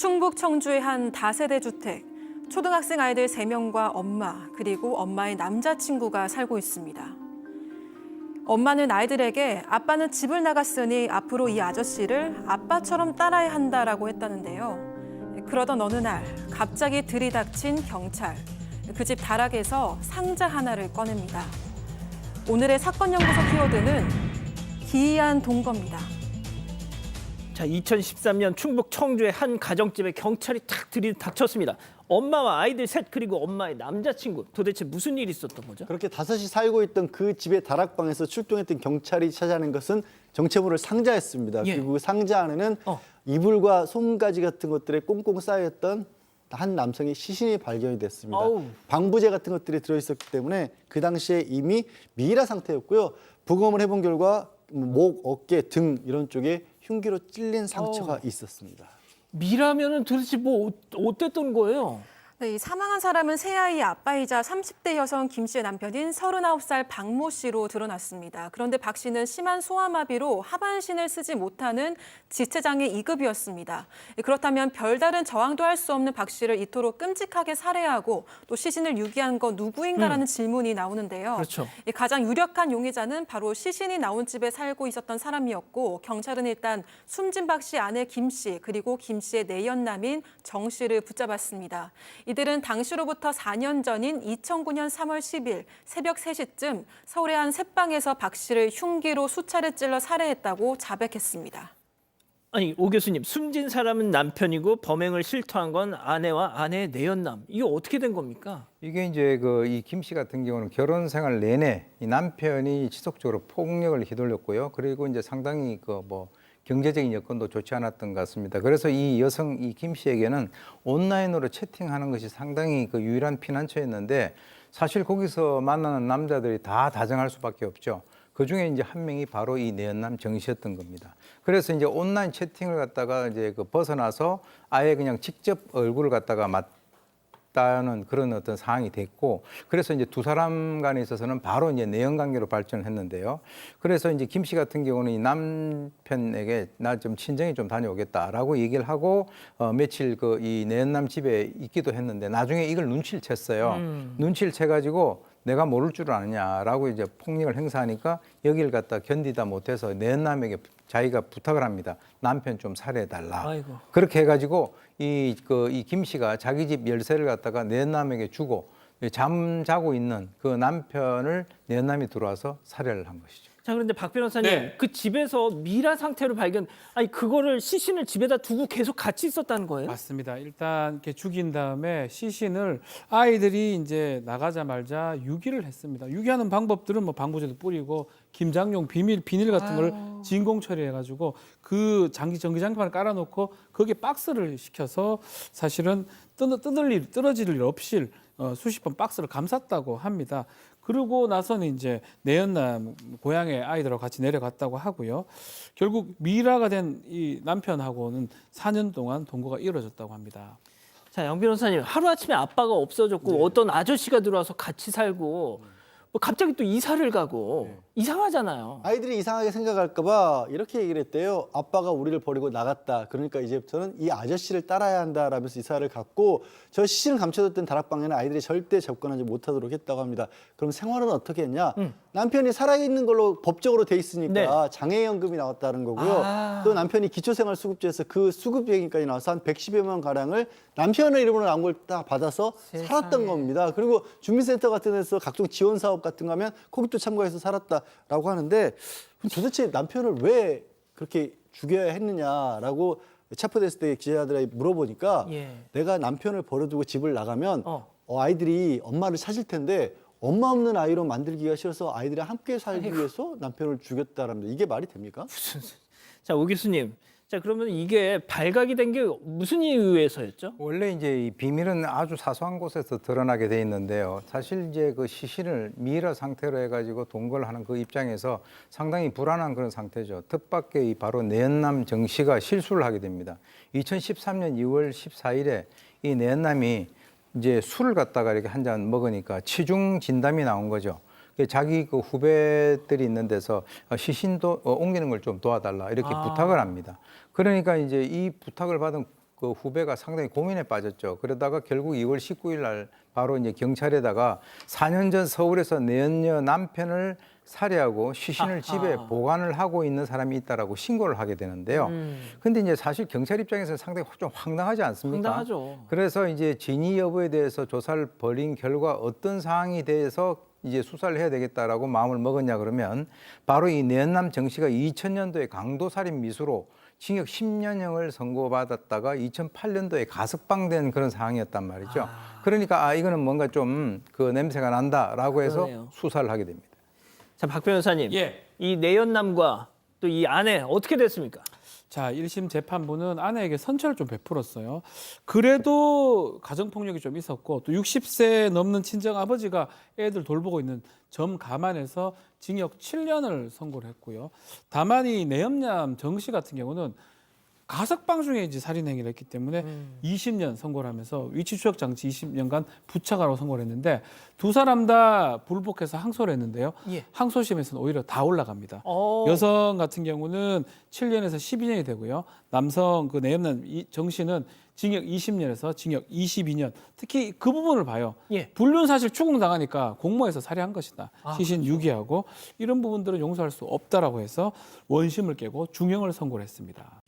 충북 청주의 한 다세대 주택. 초등학생 아이들 3명과 엄마, 그리고 엄마의 남자친구가 살고 있습니다. 엄마는 아이들에게 아빠는 집을 나갔으니 앞으로 이 아저씨를 아빠처럼 따라야 한다라고 했다는데요. 그러던 어느 날 갑자기 들이닥친 경찰. 그 집 다락에서 상자 하나를 꺼냅니다. 오늘의 사건 연구소 키워드는 기이한 동거입니다. 자, 2013년 충북 청주의 한 가정집에 경찰이 탁 들이닥쳤습니다. 엄마와 아이들 셋 그리고 엄마의 남자친구. 도대체 무슨 일이 있었던 거죠? 그렇게 다섯이 살고 있던 그 집의 다락방에서 출동했던 경찰이 찾아낸 것은 정체모를 상자였습니다. 예. 그리고 그 상자 안에는 이불과 솜가지 같은 것들에 꽁꽁 쌓였던 한 남성의 시신이 발견이 됐습니다. 어우. 방부제 같은 것들이 들어있었기 때문에 그 당시에 이미 미라 상태였고요. 부검을 해본 결과 목, 어깨, 등 이런 쪽에 흉기로 찔린 상처가 있었습니다. 미라면은 도대체 뭐 어땠던 거예요? 네, 이 사망한 사람은 새아이의 아빠이자 30대 여성 김 씨의 남편인 39살 박모 씨로 드러났습니다. 그런데 박 씨는 심한 소아마비로 하반신을 쓰지 못하는 지체장애 2급이었습니다. 그렇다면 별다른 저항도 할 수 없는 박 씨를 이토록 끔찍하게 살해하고 또 시신을 유기한 건 누구인가라는 질문이 나오는데요. 그렇죠. 가장 유력한 용의자는 바로 시신이 나온 집에 살고 있었던 사람이었고 경찰은 일단 숨진 박 씨 아내 김 씨 그리고 김 씨의 내연남인 정 씨를 붙잡았습니다. 이들은 당시로부터 4년 전인 2009년 3월 10일 새벽 3시쯤 서울의 한 셋방에서 박 씨를 흉기로 수차례 찔러 살해했다고 자백했습니다. 아니, 오 교수님, 숨진 사람은 남편이고 범행을 실토한 건 아내와 아내의 내연남. 이게 어떻게 된 겁니까? 이게 이제 이 김 씨 같은 경우는 결혼 생활 내내 이 남편이 지속적으로 폭력을 휘둘렀고요. 그리고 이제 상당히 경제적인 여건도 좋지 않았던 것 같습니다. 그래서 이 여성, 이 김 씨에게는 온라인으로 채팅하는 것이 상당히 유일한 피난처였는데 사실 거기서 만나는 남자들이 다 다정할 수밖에 없죠. 그 중에 이제 한 명이 바로 이 내연남 정 씨였던 겁니다. 그래서 이제 온라인 채팅을 갖다가 이제 벗어나서 아예 그냥 직접 얼굴을 갖다가 맞다는 그런 어떤 상황이 됐고, 그래서 이제 두 사람 간에 있어서는 바로 이제 내연 관계로 발전을 했는데요. 그래서 이제 김 씨 같은 경우는 이 남편에게 나 좀 친정에 좀 다녀오겠다라고 얘기를 하고 며칠 이 내연남 집에 있기도 했는데 나중에 이걸 눈치를 챘어요. 눈치를 채가지고 내가 모를 줄 아느냐라고 이제 폭력을 행사하니까 여기를 갖다 견디다 못해서 내연남에게 자기가 부탁을 합니다. 남편 좀 살해해달라. 아이고. 그렇게 해가지고 이 김 씨가 자기 집 열쇠를 갖다가 내연남에게 주고 잠자고 있는 그 남편을 내연남이 들어와서 살해를 한 것이죠. 자, 그런데 박 변호사님, 네. 그 집에서 미라 상태로 그거를 시신을 집에다 두고 계속 같이 있었다는 거예요? 맞습니다. 일단 이렇게 죽인 다음에 시신을 아이들이 이제 나가자마자 유기를 했습니다. 유기하는 방법들은 방부제도 뿌리고 김장용 비닐 같은 걸 진공 처리해가지고 그 전기장판을 깔아놓고 거기에 박스를 시켜서 사실은 떨어질 일 없이 수십 번 박스를 감쌌다고 합니다. 그러고 나서는 이제 내연남 고향의 아이들하고 같이 내려갔다고 하고요. 결국 미라가 된 이 남편하고는 4년 동안 동거가 이루어졌다고 합니다. 자, 양 변호사님, 하루아침에 아빠가 없어졌고 어떤 아저씨가 들어와서 같이 살고 갑자기 또 이사를 가고 이상하잖아요. 아이들이 이상하게 생각할까 봐 이렇게 얘기를 했대요. 아빠가 우리를 버리고 나갔다. 그러니까 이제부터는 이 아저씨를 따라야 한다라면서 이사를 갔고 저 시신을 감춰뒀던 다락방에는 아이들이 절대 접근하지 못하도록 했다고 합니다. 그럼 생활은 어떻게 했냐? 남편이 살아있는 걸로 법적으로 돼 있으니까 장애연금이 나왔다는 거고요. 또 남편이 기초생활수급제에서 그 수급액까지 나와서 한 110여만 원 가량을 남편의 이름으로 나온 걸 딱 받아서 살았던 겁니다. 그리고 주민센터 같은 데서 각종 지원 사업 같은 거 하면 거기도 참가해서 살았다라고 하는데 도대체 남편을 왜 그렇게 죽여야 했느냐라고 체포됐을 때 기자들에게 물어보니까 내가 남편을 버려두고 집을 나가면 아이들이 엄마를 찾을 텐데 엄마 없는 아이로 만들기가 싫어서 아이들이 함께 살기 위해서 남편을 죽였다랍니다. 이게 말이 됩니까? 자, 오 교수님, 자, 그러면 이게 발각이 된 게 무슨 이유에서였죠? 원래 이제 이 비밀은 아주 사소한 곳에서 드러나게 돼 있는데요. 사실 이제 그 시신을 미라 상태로 해가지고 동거를 하는 그 입장에서 상당히 불안한 그런 상태죠. 뜻밖의 바로 내연남 정 씨가 실수를 하게 됩니다. 2013년 2월 14일에 이 내연남이 이제 술을 갖다가 이렇게 한 잔 먹으니까 치중 진담이 나온 거죠. 자기 그 후배들이 있는 데서 시신도 옮기는 걸 좀 도와달라 이렇게 부탁을 합니다. 그러니까 이제 이 부탁을 받은 그 후배가 상당히 고민에 빠졌죠. 그러다가 결국 2월 19일 날 바로 이제 경찰에다가 4년 전 서울에서 내연녀 남편을 살해하고 시신을 집에 보관을 하고 있는 사람이 있다라고 신고를 하게 되는데요. 근데 이제 사실 경찰 입장에서는 상당히 좀 황당하지 않습니까? 황당하죠. 그래서 이제 진위 여부에 대해서 조사를 벌인 결과 어떤 사항이 대해서 이제 수사를 해야 되겠다라고 마음을 먹었냐 그러면 바로 이 내연남 정 씨가 2000년도에 강도살인 미수로 징역 10년형을 선고받았다가 2008년도에 가석방된 그런 상황이었단 말이죠. 그러니까 이거는 뭔가 좀 그 냄새가 난다라고 해서 그러네요. 수사를 하게 됩니다. 자, 박 변호사님. 예. 이 내연남과 또 이 아내 어떻게 됐습니까? 자, 1심 재판부는 아내에게 선처를 좀 베풀었어요. 그래도 가정폭력이 좀 있었고 또 60세 넘는 친정 아버지가 애들 돌보고 있는 점 감안해서 징역 7년을 선고를 했고요. 다만 이 내연남 정 씨 같은 경우는 가석방 중에 이제 살인 행위를 했기 때문에 20년 선고를 하면서 위치 추적 장치 20년간 부착하라고 선고를 했는데 두 사람 다 불복해서 항소를 했는데요. 예. 항소심에서는 오히려 다 올라갑니다. 어. 여성 같은 경우는 7년에서 12년이 되고요. 남성 그 내연남 정 씨는 징역 20년에서 징역 22년. 특히 그 부분을 봐요. 예. 불륜 사실 추궁당하니까 공모해서 살해한 것이다. 시신 그렇죠. 유기하고 이런 부분들은 용서할 수 없다라고 해서 원심을 깨고 중형을 선고를 했습니다.